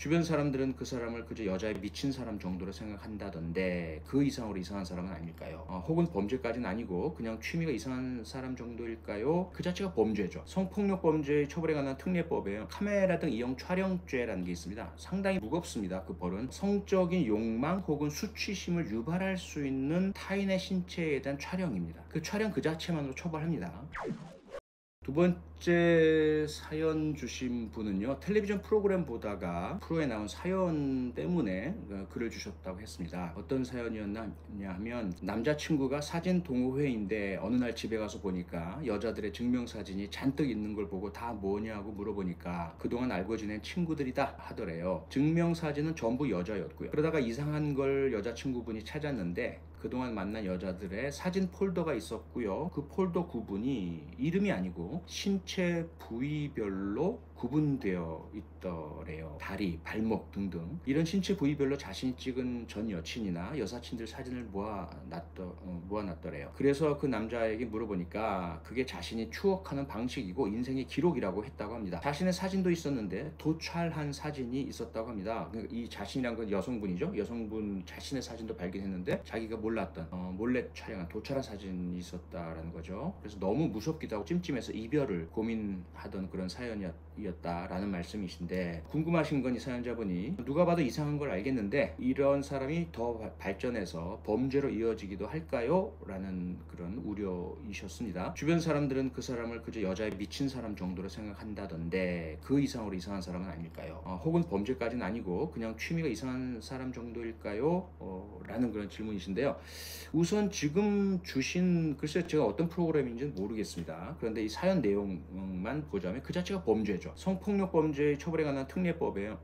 주변 사람들은 그 사람을 그저 여자에 미친 사람 정도로 생각한다던데 그 이상으로 이상한 사람은 아닐까요? 혹은 범죄까지는 아니고 그냥 취미가 이상한 사람 정도일까요? 그 자체가 범죄죠. 성폭력 범죄의 처벌에 관한 특례법에 카메라 등 이용 촬영죄라는 게 있습니다. 상당히 무겁습니다. 그 벌은 성적인 욕망 혹은 수치심을 유발할 수 있는 타인의 신체에 대한 촬영입니다. 그 촬영 그 자체만으로 처벌합니다. 두 번째 사연 주신 분은요, 텔레비전 프로그램 보다가 프로에 나온 사연 때문에 글을 주셨다고 했습니다. 어떤 사연이었냐 하면, 남자친구가 사진 동호회인데 어느 날 집에 가서 보니까 여자들의 증명사진이 잔뜩 있는 걸 보고 다 뭐냐고 물어보니까 그동안 알고 지낸 친구들이다 하더래요. 증명사진은 전부 여자였고요. 그러다가 이상한 걸 여자친구분이 찾았는데 그동안 만난 여자들의 사진 폴더가 있었고요. 그 폴더 구분이 이름이 아니고 신체 부위별로 구분되어 있더래요. 다리, 발목 등등 이런 신체 부위별로 자신이 찍은 전 여친이나 여사친들 사진을 모아놨더래요. 그래서 그 남자에게 물어보니까 그게 자신이 추억하는 방식이고 인생의 기록이라고 했다고 합니다. 자신의 사진도 있었는데 도찰한 사진이 있었다고 합니다. 이 자신이란 건 여성분이죠. 여성분 자신의 사진도 발견했는데 자기가 몰랐던 몰래 촬영한 도찰한 사진이 있었다라는 거죠. 그래서 너무 무섭기도 하고 찜찜해서 이별을 고민하던 그런 사연이었다라는 말씀이신데, 궁금하신 건 이 사연자분이 누가 봐도 이상한 걸 알겠는데 이런 사람이 더 발전해서 범죄로 이어지기도 할까요? 라는 그런 우려이셨습니다. 주변 사람들은 그 사람을 그저 여자에 미친 사람 정도로 생각한다던데 그 이상으로 이상한 사람은 아닐까요? 혹은 범죄까지는 아니고 그냥 취미가 이상한 사람 정도일까요? 라는 그런 질문이신데요. 우선 지금 주신, 글쎄 제가 어떤 프로그램인지는 모르겠습니다. 그런데 이 사연 내용만 보자면 그 자체가 범죄죠. 성폭력 범죄의 처벌에 관한 특례법에요.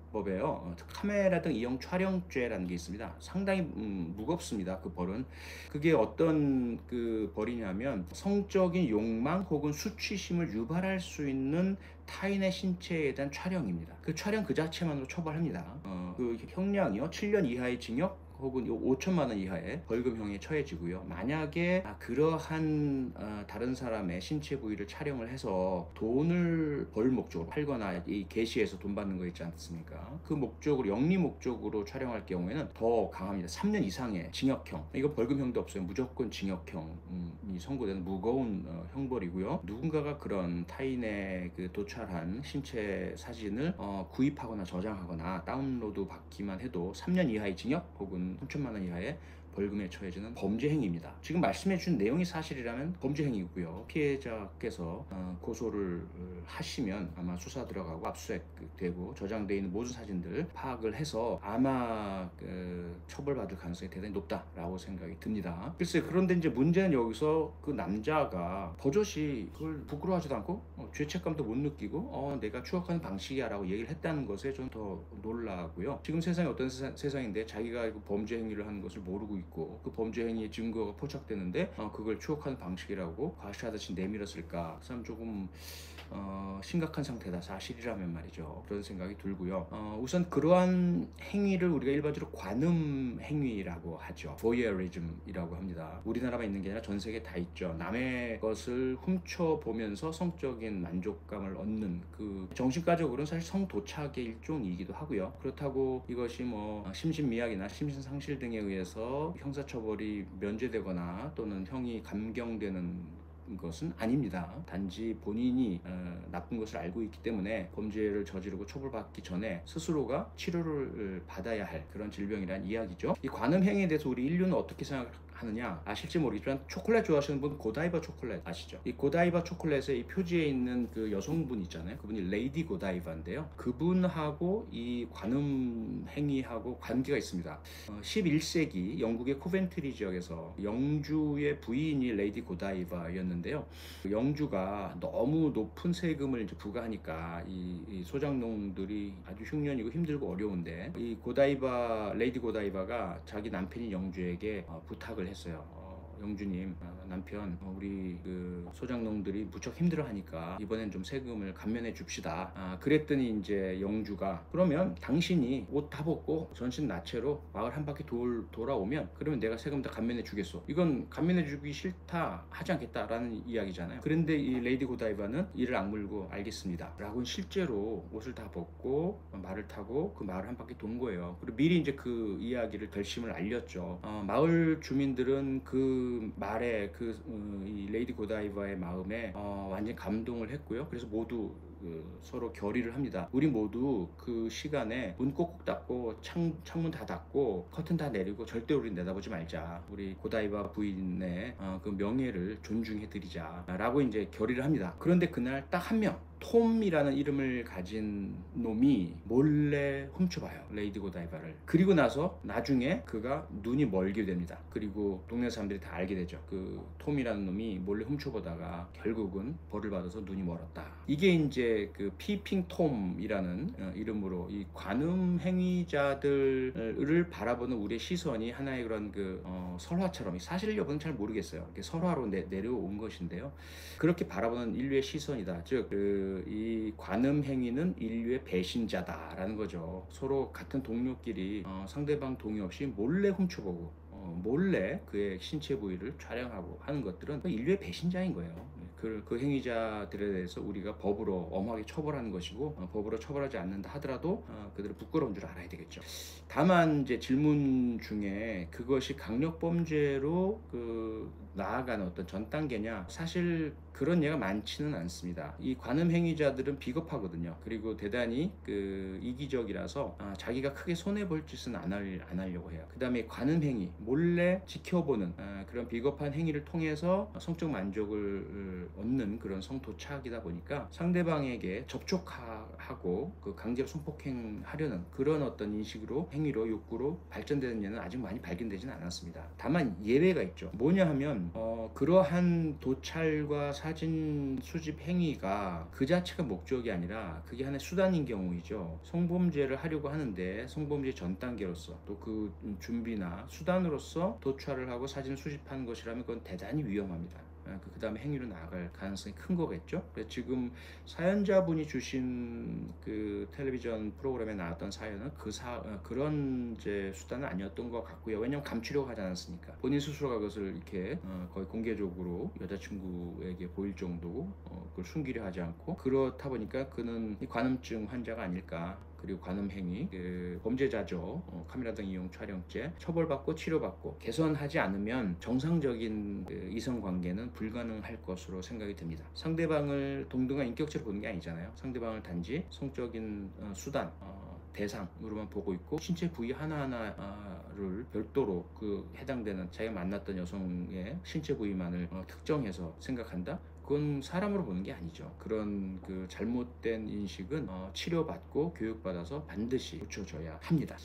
카메라 등 이용 촬영죄라는 게 있습니다. 상당히 무겁습니다. 그 벌은. 그게 어떤 그 벌이냐면, 성적인 욕망 혹은 수치심을 유발할 수 있는 타인의 신체에 대한 촬영입니다. 그 촬영 그 자체만으로 처벌합니다. 그 형량이요, 7년 이하의 징역 혹은 5천만 원 이하의 벌금형에 처해지고요. 만약에 그러한 다른 사람의 신체 부위를 촬영을 해서 돈을 벌 목적으로 팔거나 이 게시해서 돈 받는 거 있지 않습니까? 그 목적으로, 영리 목적으로 촬영할 경우에는 더 강합니다. 3년 이상의 징역형. 이거 벌금형도 없어요. 무조건 징역형이 선고되는 무거운 형벌이고요. 누군가가 그런 타인의 그 도찰한 신체 사진을 구입하거나 저장하거나 다운로드 받기만 해도 3년 이하의 징역 혹은 3천만 원 이하의 벌금에 처해지는 범죄 행위입니다. 지금 말씀해 준 내용이 사실이라면 범죄 행위고요. 피해자께서 고소를 하시면 아마 수사 들어가고 압수수색되고 저장되어 있는 모든 사진들 파악을 해서 아마 처벌받을 가능성이 대단히 높다라고 생각이 듭니다. 글쎄, 그런데 이제 문제는 여기서 그 남자가 버젓이 그걸 부끄러워하지도 않고 죄책감도 못 느끼고 내가 추억하는 방식이야 라고 얘기를 했다는 것에 좀 더 놀라고요. 지금 세상이 어떤 세상인데 자기가 범죄 행위를 하는 것을 모르고 있고 그 범죄 행위의 증거가 포착되는데 그걸 추억하는 방식이라고 과시하듯이 내밀었을까? 그 사람 조금 심각한 상태다, 사실이라면 말이죠. 그런 생각이 들고요. 우선 그러한 행위를 우리가 일반적으로 관음 행위라고 하죠. voyeurism이라고 합니다. 우리나라만 있는 게 아니라 전 세계에 다 있죠. 남의 것을 훔쳐보면서 성적인 만족감을 얻는, 그 정신과적으로는 사실 성도착의 일종이기도 하고요. 그렇다고 이것이 심신미약이나 심신상실 등에 의해서 형사처벌이 면제되거나 또는 형이 감경되는 것은 아닙니다. 단지 본인이 나쁜 것을 알고 있기 때문에 범죄를 저지르고 처벌받기 전에 스스로가 치료를 받아야 할 그런 질병이란 이야기죠. 이 관음 행위에 대해서 우리 인류는 어떻게 생각하느냐 아실지 모르겠지만, 초콜릿 좋아하시는 분 고다이바 초콜릿 아시죠? 이 고다이바 초콜릿의 이 표지에 있는 그 여성분 있잖아요. 그분이 레이디 고다이바인데요. 그분하고 이 관음 행위하고 관계가 있습니다. 11세기 영국의 코벤트리 지역에서 영주의 부인이 레이디 고다이바였는데요. 영주가 너무 높은 세금을 이제 부과하니까 이 소장농들이 아주 흉년이고 힘들고 어려운데, 이 레이디 고다이바가 자기 남편인 영주에게 부탁을 했어요. 영주님 남편 우리 그 소장농들이 무척 힘들어하니까 이번엔 좀 세금을 감면해 줍시다. 그랬더니 이제 영주가 그러면 당신이 옷 다 벗고 전신 나체로 마을 한 바퀴 돌아오면 그러면 내가 세금 다 감면해 주겠소. 이건 감면해 주기 싫다 하지 않겠다라는 이야기잖아요. 그런데 이 레이디 고다이바는 이를 악물고 알겠습니다 라고 실제로 옷을 다 벗고 말을 타고 그 마을 한 바퀴 돈 거예요. 그리고 미리 이제 그 이야기를 결심을 알렸죠. 마을 주민들은 그 말에 이 레이디 고다이바의 마음에 완전 감동을 했고요. 그래서 모두 서로 결의를 합니다. 우리 모두 그 시간에 문 꼭꼭 닫고 창문 다 닫고 커튼 다 내리고 절대 우리 내다보지 말자. 우리 고다이바 부인의 그 명예를 존중해드리자 라고 이제 결의를 합니다. 그런데 그날 딱 한 명 톰이라는 이름을 가진 놈이 몰래 훔쳐봐요, 레이디 고다이바를. 그리고 나서 나중에 그가 눈이 멀게 됩니다. 그리고 동네 사람들이 다 알게 되죠. 그 톰이라는 놈이 몰래 훔쳐보다가 결국은 벌을 받아서 눈이 멀었다. 이게 이제 그 피핑 톰이라는 이름으로 이 관음 행위자들을 바라보는 우리의 시선이 하나의 그런 그 설화처럼, 사실 여부는 잘 모르겠어요. 이렇게 설화로 내려온 것인데요. 그렇게 바라보는 인류의 시선이다. 즉 이 관음 행위는 인류의 배신자다라는 거죠. 서로 같은 동료끼리 상대방 동의 없이 몰래 훔쳐보고 몰래 그의 신체 부위를 촬영하고 하는 것들은 인류의 배신자인 거예요. 그 행위자들에 대해서 우리가 법으로 엄하게 처벌하는 것이고 법으로 처벌하지 않는다 하더라도 그들은 부끄러운 줄 알아야 되겠죠. 다만 이제 질문 중에 그것이 강력범죄로 나아가는 어떤 전 단계냐, 사실 그런 예가 많지는 않습니다. 이 관음 행위자들은 비겁하거든요. 그리고 대단히 이기적이라서 자기가 크게 손해볼 짓은 안 하려고 해요. 그 다음에 관음 행위, 몰래 지켜보는 그런 비겁한 행위를 통해서 성적 만족을 얻는 그런 성도착이다 보니까 상대방에게 접촉하고 강제로 성폭행하려는 그런 어떤 인식으로, 행위로, 욕구로 발전되는 예는 아직 많이 발견되지는 않았습니다. 다만 예외가 있죠. 뭐냐 하면 그러한 도찰과 사진 수집 행위가 그 자체가 목적이 아니라 그게 하나의 수단인 경우이죠. 성범죄를 하려고 하는데 성범죄 전 단계로서 또 그 준비나 수단으로서 도찰을 하고 사진을 수집하는 것이라면 그건 대단히 위험합니다. 그 다음에 행위로 나아갈 가능성이 큰 거겠죠. 지금 사연자분이 주신 그 텔레비전 프로그램에 나왔던 사연은 그런 이제 수단은 아니었던 것 같고요. 왜냐하면 감추려고 하지 않았으니까. 본인 스스로가 그것을 이렇게 거의 공개적으로 여자친구에게 보일 정도고 그걸 숨기려 하지 않고, 그렇다 보니까 그는 관음증 환자가 아닐까. 그리고 관음행위, 범죄자죠. 카메라 등 이용 촬영죄, 처벌받고 치료받고 개선하지 않으면 정상적인 이성관계는 불가능할 것으로 생각이 듭니다. 상대방을 동등한 인격체로 보는 게 아니잖아요. 상대방을 단지 성적인 수단, 대상으로만 보고 있고 신체 부위 하나하나를 별도로 해당되는 자기가 만났던 여성의 신체 부위만을 특정해서 생각한다? 그건 사람으로 보는 게 아니죠. 그런 잘못된 인식은 치료받고 교육받아서 반드시 고쳐져야 합니다.